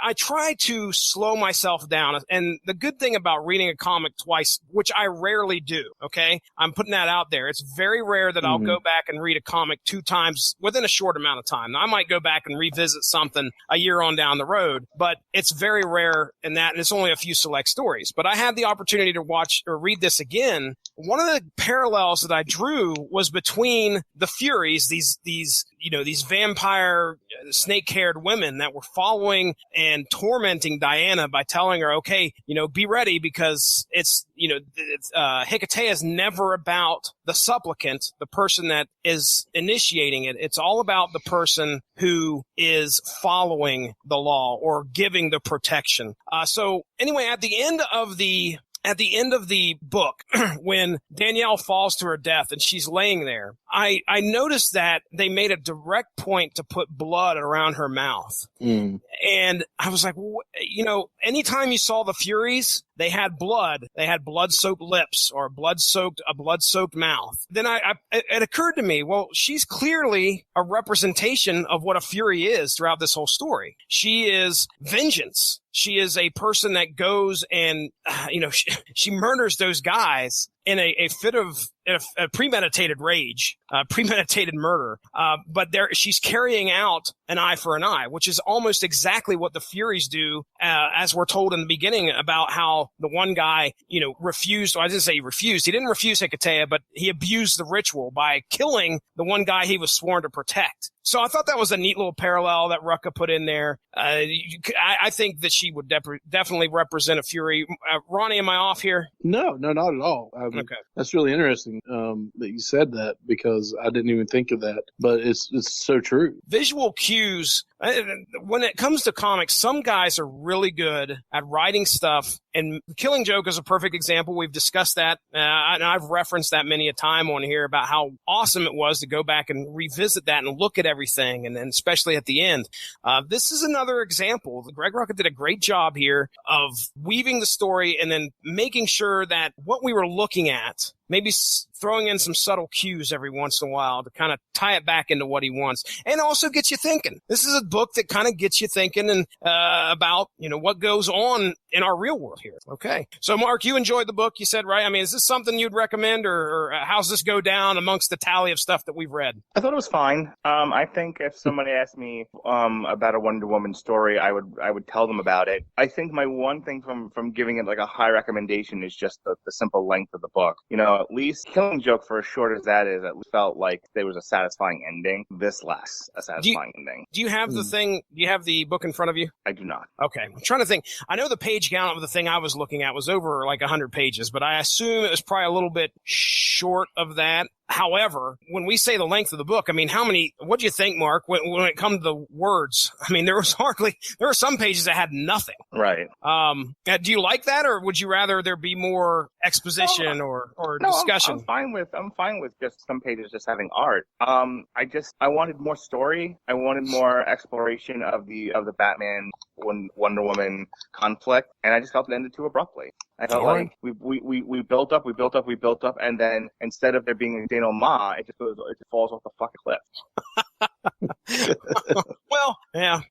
Speaker 3: I try to slow myself down. And the good thing about reading a comic twice, which I rarely do, okay? I'm putting that out there. It's very rare that I'll go back and read a comic 2 times within a short amount of time. Now, I might go back and revisit something a year on down the road, but it's very rare in that, and it's only a few select stories. But I had the opportunity to watch or read this again. One of the parallels that I drew was between the Furies, these vampire snake-haired women that were following and tormenting Diana by telling her, okay, be ready because Hiketeia is never about the supplicant, the person that is initiating it. It's all about the person who is following the law or giving the protection. So anyway, at the end of the book, when Danielle falls to her death and she's laying there, I noticed that they made a direct point to put blood around her mouth. And I was like, anytime you saw the Furies, they had blood-soaked lips or a blood-soaked mouth. Then it occurred to me, well, she's clearly a representation of what a Fury is throughout this whole story. She is vengeance. She is a person that goes and, she murders those guys in a fit of a premeditated rage, premeditated murder. But she's carrying out an eye for an eye, which is almost exactly what the Furies do, as we're told in the beginning about how the one guy, refused. Well, I didn't say he refused. He didn't refuse Hiketeia, but he abused the ritual by killing the one guy he was sworn to protect. So I thought that was a neat little parallel that Rucka put in there. I think that she would definitely represent a Fury. Ronnie, am I off here?
Speaker 4: No, not at all.
Speaker 3: Okay.
Speaker 4: That's really interesting that you said that because I didn't even think of that, but it's so true.
Speaker 3: Visual cues. When it comes to comics, some guys are really good at writing stuff, and Killing Joke is a perfect example. We've discussed that, and I've referenced that many a time on here about how awesome it was to go back and revisit that and look at everything, and then especially at the end. This is another example. Greg Rucka did a great job here of weaving the story and then making sure that what we were looking at, maybe throwing in some subtle cues every once in a while to kind of tie it back into what he wants, and also gets you thinking. This is a book that kind of gets you thinking and about what goes on in our real world here. Okay, so Mark, you enjoyed the book, you said, right? I mean, is this something you'd recommend, or how's this go down amongst the tally of stuff that we've read?
Speaker 5: I thought it was fine. I think if somebody asked me about a Wonder Woman story, I would tell them about it. I think my one thing from giving it like a high recommendation is just the simple length of the book. at least Killing Joke, for as short as that is, at least felt like there was a satisfying ending. This lacks a satisfying ending.
Speaker 3: Do you have the thing? Do you have the book in front of you?
Speaker 5: I do not.
Speaker 3: Okay. I'm trying to think. I know the page count of the thing I was looking at was over like 100 pages, but I assume it was probably a little bit short of that. However, when we say the length of the book, I mean, what do you think, Mark, when it comes to the words? I mean, there were some pages that had nothing.
Speaker 5: Right.
Speaker 3: Do you like that, or would you rather there be more exposition or discussion?
Speaker 5: I'm fine with just some pages just having art. I wanted more story. I wanted more exploration of the Batman Wonder Woman conflict, and I just felt it ended too abruptly. I felt like we built up, and then instead of there being a denouement, it falls off the fucking cliff.
Speaker 3: Well, yeah.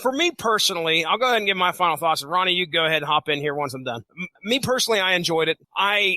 Speaker 3: For me personally, I'll go ahead and give my final thoughts. Ronnie, you go ahead and hop in here once I'm done. Me personally, I enjoyed it. I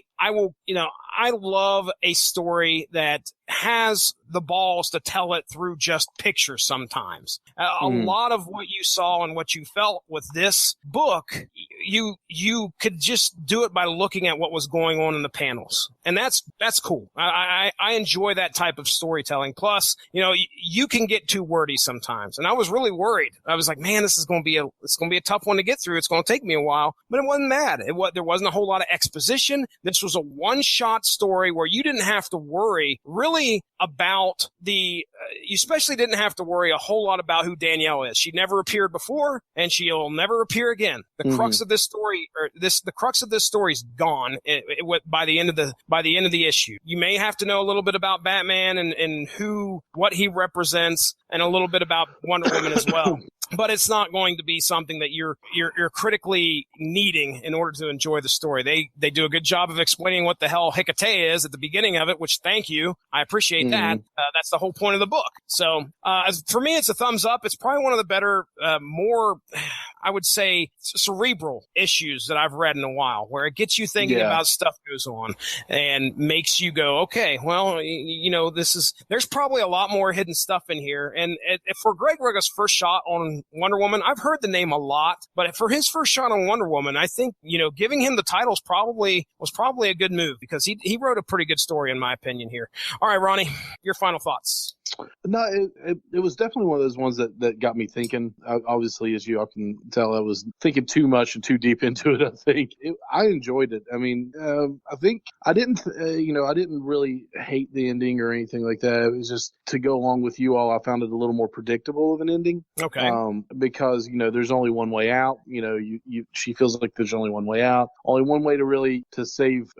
Speaker 3: love a story that has the balls to tell it through just pictures sometimes. A lot of what you saw and what you felt with this book, you could just do it by looking at what was going on in the panels. And that's cool. I enjoy that type of storytelling. Plus, you can get too wordy sometimes. And I was really worried. I was like, man, this is going to be a tough one to get through. It's going to take me a while, but it wasn't bad. There wasn't a whole lot of exposition. This was a one-shot story where you didn't have to worry really about you especially didn't have to worry a whole lot about who Danielle is. She never appeared before, and she'll never appear again. The crux of this story, the crux of this story is gone by the end of the issue. You may have to know a little bit about Batman and what he represents, and a little bit about Wonder Woman as well. But it's not going to be something that you're critically needing in order to enjoy the story. They do a good job of explaining what the hell Hiketeia is at the beginning of it, which thank you. I appreciate that. That's the whole point of the book. So for me, it's a thumbs up. It's probably one of the better, more, I would say, cerebral issues that I've read in a while, where it gets you thinking about stuff goes on and makes you go, okay, well, there's probably a lot more hidden stuff in here. And for Greg Rucka's first shot on Wonder Woman, I've heard the name a lot, but for his first shot on Wonder Woman, I think, giving him the titles was probably a good move, because he wrote a pretty good story in my opinion here. All right, Ronnie, your final thoughts.
Speaker 4: No, it was definitely one of those ones that got me thinking. Obviously, as you all can tell, I was thinking too much and too deep into it. I enjoyed it. I mean, I think I didn't really hate the ending or anything like that. It was just, to go along with you all, I found it a little more predictable of an ending. Okay. Because there's only one way out. She feels like there's only one way out. Only one way to save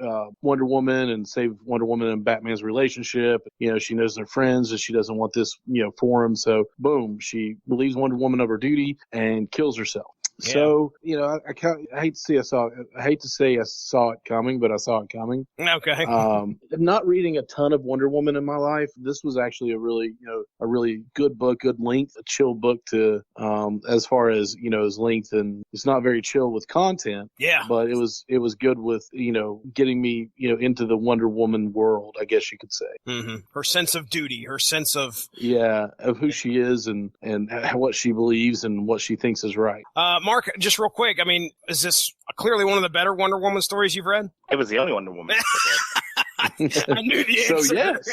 Speaker 4: Wonder Woman and Batman's relationship. She knows they're friends, and she doesn't want this, for him. So boom, she believes Wonder Woman of her duty and kills herself. Yeah. So, I hate to say I saw it coming, but I saw it coming. Okay. Not reading a ton of Wonder Woman in my life, this was actually a really good book, good length, a chill book to, as far as, its length, and it's not very chill with content. Yeah. But it was good with, getting me, into the Wonder Woman world, I guess you could say.
Speaker 3: Mm-hmm. Her sense of duty, her sense of
Speaker 4: who she is and what she believes and what she thinks is right.
Speaker 3: Mark, just real quick, I mean, is this clearly one of the better Wonder Woman stories you've read?
Speaker 5: It was the only Wonder Woman.
Speaker 3: I knew the answer.
Speaker 4: So yes.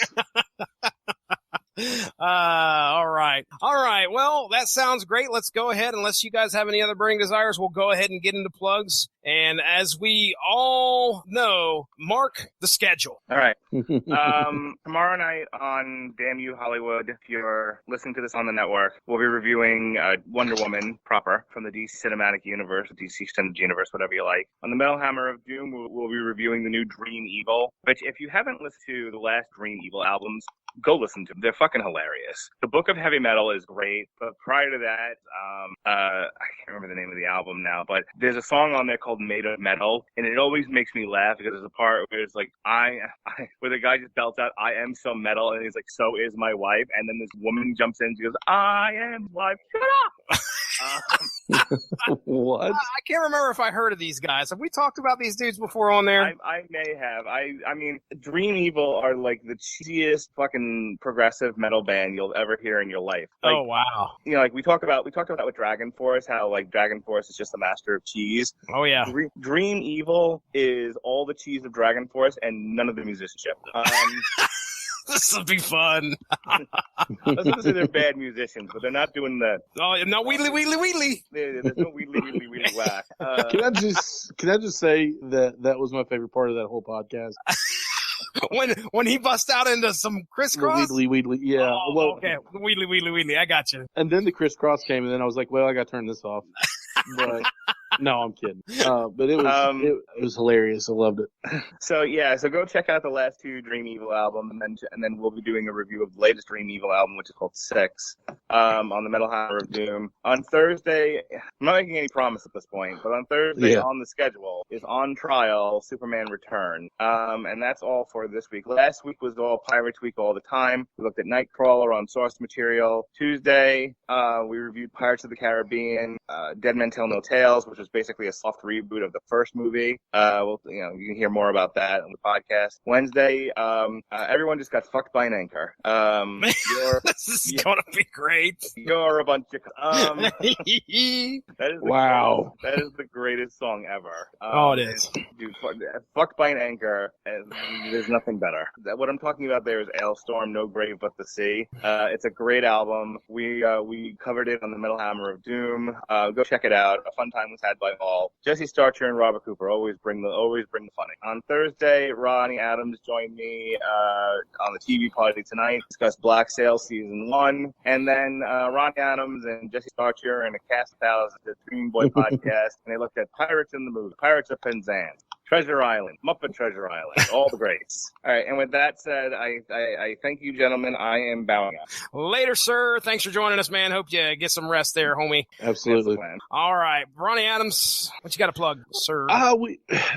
Speaker 3: All right. Well, that sounds great. Let's go ahead. Unless you guys have any other burning desires, we'll go ahead and get into plugs. And as we all know, Mark, the schedule.
Speaker 5: All right. Tomorrow night on Damn You Hollywood, if you're listening to this on the network, we'll be reviewing Wonder Woman proper from the DC Cinematic Universe, DC Extended Universe, whatever you like. On the Metal Hammer of Doom, we'll be reviewing the new Dream Evil, which if you haven't listened to the last Dream Evil albums, go listen to them. They're fucking hilarious. The Book of Heavy Metal is great, but prior to that, I can't remember the name of the album now, but there's a song on there called Made of Metal, and it always makes me laugh because there's a part where it's like, where the guy just belts out, I am so metal, and he's like, so is my wife, and then this woman jumps in, she goes, I am wife, shut up!
Speaker 4: What?
Speaker 3: I can't remember if I heard of these guys. Have we talked about these dudes before on there?
Speaker 5: I may have. I mean, Dream Evil are like the cheesiest fucking progressive metal band you'll ever hear in your life. Like,
Speaker 3: oh wow!
Speaker 5: You know, like we talked about that with Dragon Force. How like Dragon Force is just a master of cheese.
Speaker 3: Oh yeah.
Speaker 5: Dream Evil is all the cheese of Dragon Force and none of the musicianship.
Speaker 3: This will be fun.
Speaker 5: I was going to say they're bad musicians, but they're not doing the.
Speaker 3: Oh, no wheelie, wheelie, wheelie.
Speaker 5: There's no wheelie, wheelie, wheelie, whack.
Speaker 4: Can I just say that was my favorite part of that whole podcast?
Speaker 3: when he busts out into some crisscross?
Speaker 4: Wheedly, yeah.
Speaker 3: Oh,
Speaker 4: well,
Speaker 3: okay. Wheedly, I got you.
Speaker 4: And then the crisscross came, and then I was like, well, I got to turn this off. But no, I'm kidding. But it was hilarious. I loved it.
Speaker 5: So go check out the last two Dream Evil albums, and then we'll be doing a review of the latest Dream Evil album, which is called 6, on the Metal Hammer of Doom. On Thursday, I'm not making any promise at this point, but on Thursday on the schedule is On Trial, Superman Return. And that's all for this week. Last week was all Pirates Week all the time. We looked at Nightcrawler on source material. Tuesday, we reviewed Pirates of the Caribbean, Dead Men Tell No Tales, which was basically a soft reboot of the first movie. You can hear more about that on the podcast. Wednesday, everyone just got fucked by an anchor.
Speaker 3: This is gonna be great.
Speaker 5: You're a bunch of that is
Speaker 4: wow.
Speaker 5: That is the greatest song ever.
Speaker 3: It is.
Speaker 5: Dude, fucked by an anchor. There's nothing better. What I'm talking about there is Ailstorm, No Grave But the Sea. It's a great album. We covered it on the Metal Hammer of Doom. Go check it out. A fun time was had by all. Jesse Starcher and Robert Cooper always bring the funny. On Thursday, Ronnie Adams joined me on the TV party tonight. Discussed Black Sail Season 1. And then Ronnie Adams and Jesse Starcher and a cast of thousands did Dream Boy podcast, and they looked at Pirates in the movie, Pirates of Penzance, Treasure Island, Muppet Treasure Island, all the greats. All right, and with that said, I thank you, gentlemen. I am bowing out.
Speaker 3: Later, sir. Thanks for joining us, man. Hope you get some rest there, homie.
Speaker 4: Absolutely.
Speaker 3: All right, Ronnie Adams, what you got to plug, sir?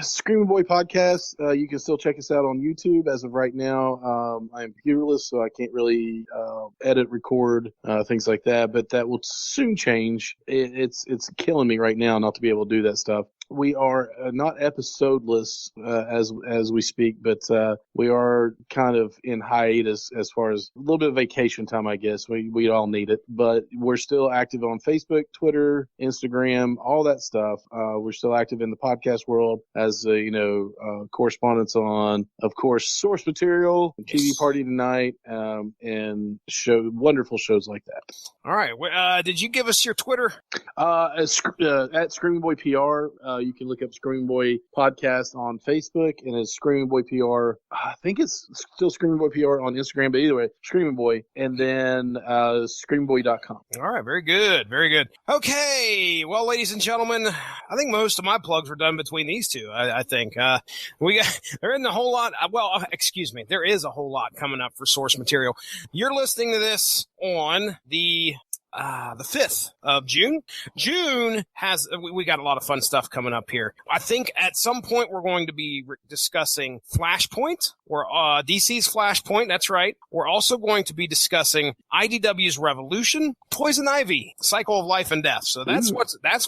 Speaker 4: Screaming Boy podcast. You can still check us out on YouTube as of right now. I am computerless, so I can't really edit, record, things like that. But that will soon change. It's killing me right now not to be able to do that stuff. We are not episodeless as we speak, but we are kind of in hiatus as far as a little bit of vacation time, I guess. We all need it, but we're still active on Facebook, Twitter, Instagram, all that stuff. We're still active in the podcast world as correspondents on, of course, source material, TV Party Tonight, and wonderful shows like that.
Speaker 3: All right. Did you give us your Twitter?
Speaker 4: At Screaming Boy PR. You can look up Screaming Boy Podcast on Facebook, and it's Screaming Boy PR. I think it's still Screaming Boy PR on Instagram, but either way, Screaming Boy, and then screamingboy.com. All
Speaker 3: right, very good, very good. Okay, well, ladies and gentlemen, I think most of my plugs were done between these two. I think there isn't a whole lot. There is a whole lot coming up for source material. You're listening to this on the 5th of June. We got a lot of fun stuff coming up here. I think at some point we're going to be discussing Flashpoint, or DC's Flashpoint. That's right. We're also going to be discussing IDW's Revolution, Poison Ivy, Cycle of Life and Death. So that's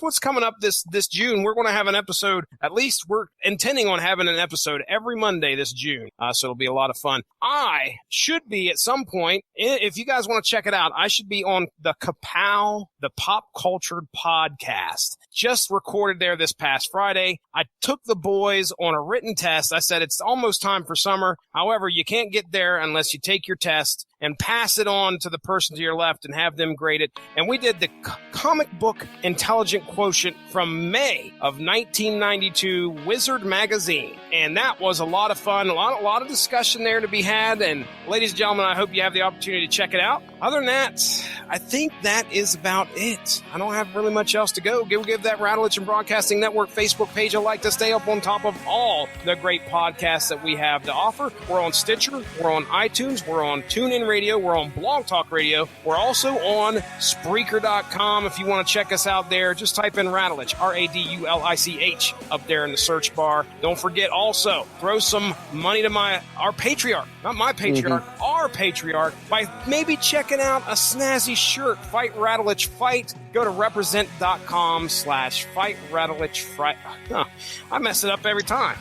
Speaker 3: what's coming up this June. We're going to have an episode. At least we're intending on having an episode every Monday this June. So it'll be a lot of fun. I should be at some point, if you guys want to check it out, I should be on the Kapow, the Pop Cultured Podcast. Just recorded there this past Friday. I took the boys on a written test. I said it's almost time for summer. However, you can't get there unless you take your test and pass it on to the person to your left and have them grade it. And we did the comic book intelligent quotient from May of 1992 Wizard magazine. And that was a lot of fun, a lot of discussion there to be had. And ladies and gentlemen, I hope you have the opportunity to check it out. Other than that, I think that is about it. I don't have really much else to go. Give that Rattlich and Broadcasting Network Facebook page a like to stay up on top of all the great podcasts that we have to offer. We're on Stitcher, we're on iTunes, we're on TuneIn Radio, we're on Blog Talk Radio. We're also on Spreaker.com. If you want to check us out there, just type in Rattlich, Radulich, up there in the search bar. Don't forget also, throw some money to our patriarch, not my patriarch, our our patriarch by maybe checking out a snazzy shirt. Fight Rattlich Fight. Go to represent.com/fight Rattlich Fight. Huh, I mess it up every time.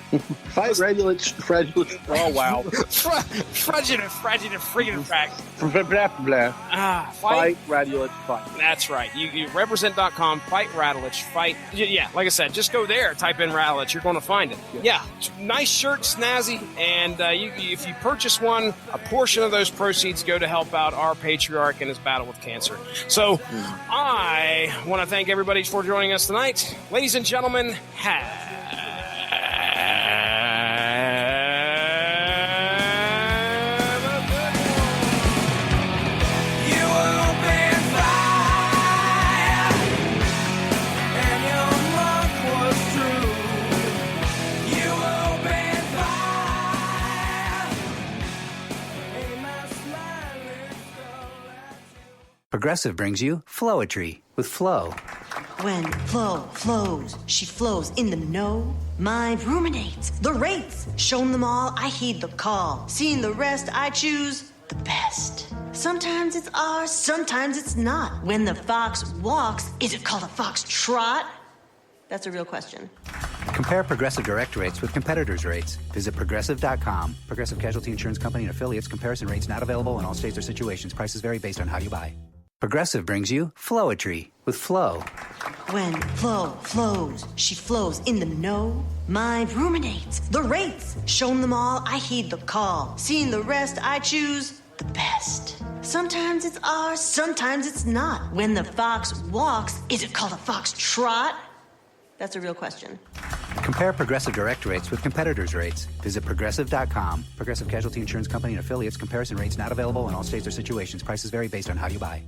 Speaker 4: Fight Rattlich. Oh, wow.
Speaker 3: Fragile, friggin' fact.
Speaker 4: Blah, blah.
Speaker 3: Fight
Speaker 4: Rattlich Fight.
Speaker 3: That's right. You represent.com, fight Rattlich, fight. Yeah, like I said, just go there, type in Rattlich, you're going to find it. Yeah, nice shirt, snazzy, and if you purchase one, a portion of those proceeds go to help out our patriarch in his battle with cancer. So I want to thank everybody for joining us tonight. Ladies and gentlemen,
Speaker 6: Progressive brings you Flowetry with Flo.
Speaker 2: When Flo flows, she flows in the know. Mind ruminates the rates. Shown them all, I heed the call. Seeing the rest, I choose the best. Sometimes it's ours, sometimes it's not. When the fox walks, is it called a fox trot? That's a real question.
Speaker 6: Compare Progressive Direct rates with competitors' rates. Visit Progressive.com. Progressive Casualty Insurance Company and affiliates. Comparison rates not available in all states or situations. Prices vary based on how you buy. Progressive brings you Flowetry with Flo.
Speaker 2: When Flo flows, she flows in the know. Mind ruminates the rates. Shown them all, I heed the call. Seeing the rest, I choose the best. Sometimes it's ours, sometimes it's not. When the fox walks, is it called a fox trot? That's a real question.
Speaker 6: Compare Progressive Direct rates with competitors' rates. Visit Progressive.com. Progressive Casualty Insurance Company and affiliates. Comparison rates not available in all states or situations. Prices vary based on how you buy.